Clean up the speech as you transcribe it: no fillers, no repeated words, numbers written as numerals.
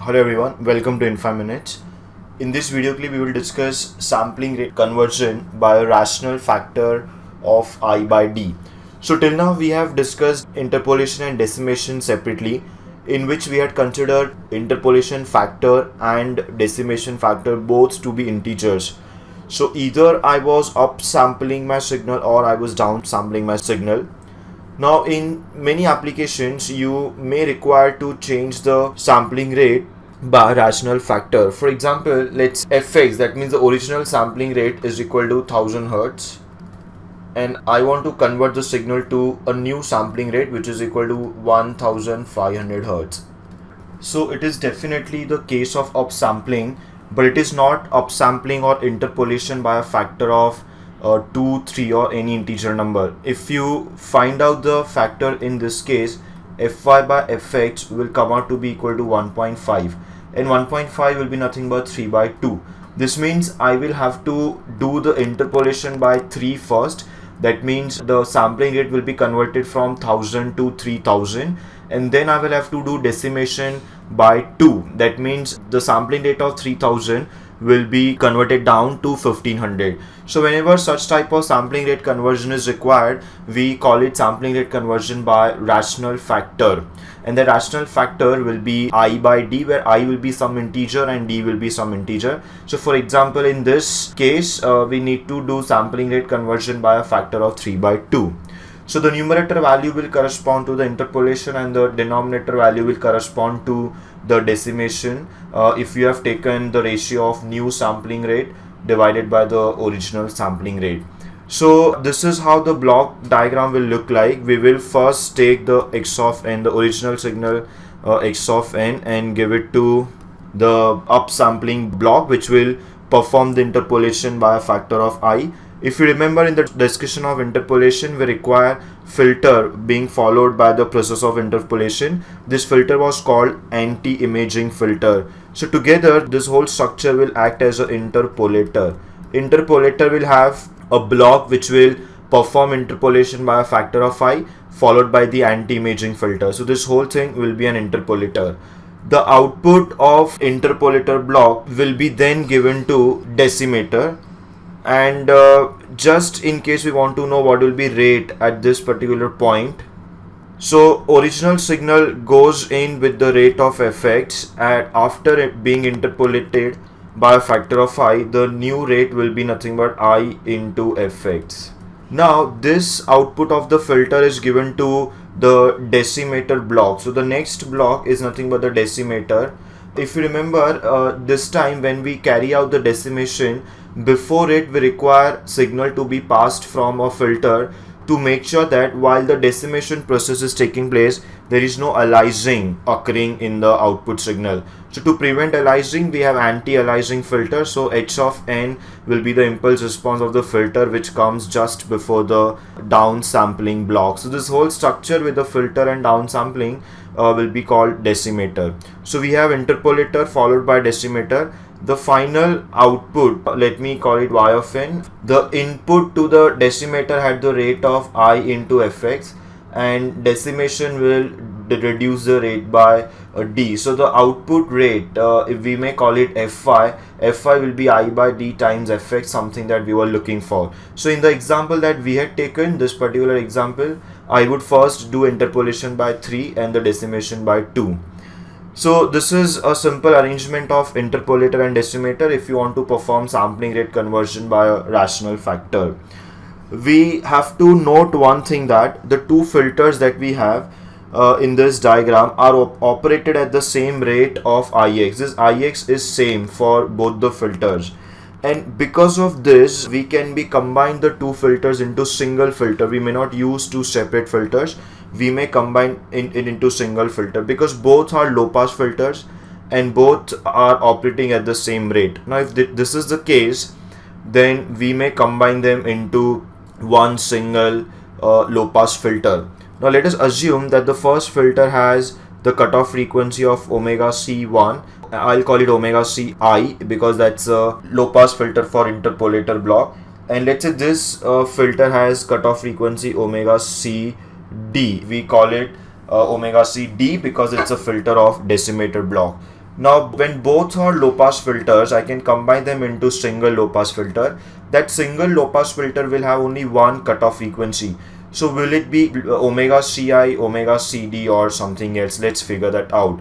Hello everyone, welcome to In 5 Minutes. In this video clip, we will discuss sampling rate conversion by a rational factor of I by D. So till now we have discussed interpolation and decimation separately, in which we had considered interpolation factor and decimation factor both to be integers. So either I was upsampling my signal or I was downsampling my signal. Now in many applications you may require to change the sampling rate by rational factor. For example, let's fx, that means the original sampling rate is equal to 1000 Hertz, and I want to convert the signal to a new sampling rate which is equal to 1500 Hertz. So it is definitely the case of upsampling, but it is not upsampling or interpolation by a factor of 2, 3 or any integer number. If you find out the factor in this case, fy by fx will come out to be equal to 1.5, and 1.5 will be nothing but 3 by 2. This means I will have to do the interpolation by 3 first. That means the sampling rate will be converted from 1000 to 3000, and then I will have to do decimation by 2. That means the sampling rate of 3000 will be converted down to 1500. So whenever such type of sampling rate conversion is required, we call it sampling rate conversion by rational factor, and the rational factor will be I by D, where I will be some integer and D will be some integer. So for example, in this case we need to do sampling rate conversion by a factor of 3 by 2. So the numerator value will correspond to the interpolation and the denominator value will correspond to the decimation if you have taken the ratio of new sampling rate divided by the original sampling rate. So this is how the block diagram will look like. We will first take the x of n, the original signal x of n, and give it to the upsampling block, which will perform the interpolation by a factor of I. If you remember, in the discussion of interpolation, we require filter being followed by the process of interpolation. This filter was called anti-imaging filter. So together this whole structure will act as an interpolator. Interpolator will have a block which will perform interpolation by a factor of I followed by the anti-imaging filter. So this whole thing will be an interpolator. The output of interpolator block will be then given to decimator, and just in case we want to know what will be rate at this particular point, so original signal goes in with the rate of fx, and after it being interpolated by a factor of I, the new rate will be nothing but I into fx. Now this output of the filter is given to the decimator block. So the next block is nothing but the decimator. If you remember, this time when we carry out the decimation, before it we require signal to be passed from a filter to make sure that while the decimation process is taking place, there is no aliasing occurring in the output signal. So to prevent aliasing, we have anti-aliasing filter. So h of n will be the impulse response of the filter which comes just before the downsampling block. So this whole structure with the filter and downsampling will be called decimator. So we have interpolator followed by decimator. The final output, let me call it y of n. The input to the decimator had the rate of I into fx, and decimation will reduce the rate by d. So the output rate, if we may call it fy will be I by d times fx, something that we were looking for. So in the example that we had taken, this particular example, I would first do interpolation by 3 and the decimation by 2. So this is a simple arrangement of interpolator and decimator if you want to perform sampling rate conversion by a rational factor. We have to note one thing, that the two filters that we have in this diagram are operated at the same rate of Ix. This Ix is same for both the filters, and because of this we can be combine the two filters into single filter. We may not use two separate filters, we may combine it into single filter, because both are low pass filters and both are operating at the same rate. Now if this is the case, then we may combine them into one single low pass filter. Now let us assume that the first filter has the cutoff frequency of omega c1. I'll call it omega ci because that's a low pass filter for interpolator block, and let's say this filter has cutoff frequency omega c D. We call it omega c D because it's a filter of decimator block. Now, when both are low pass filters, I can combine them into single low pass filter. That single low pass filter will have only one cutoff frequency. So will it be omega CI, omega CD, or something else? Let's figure that out.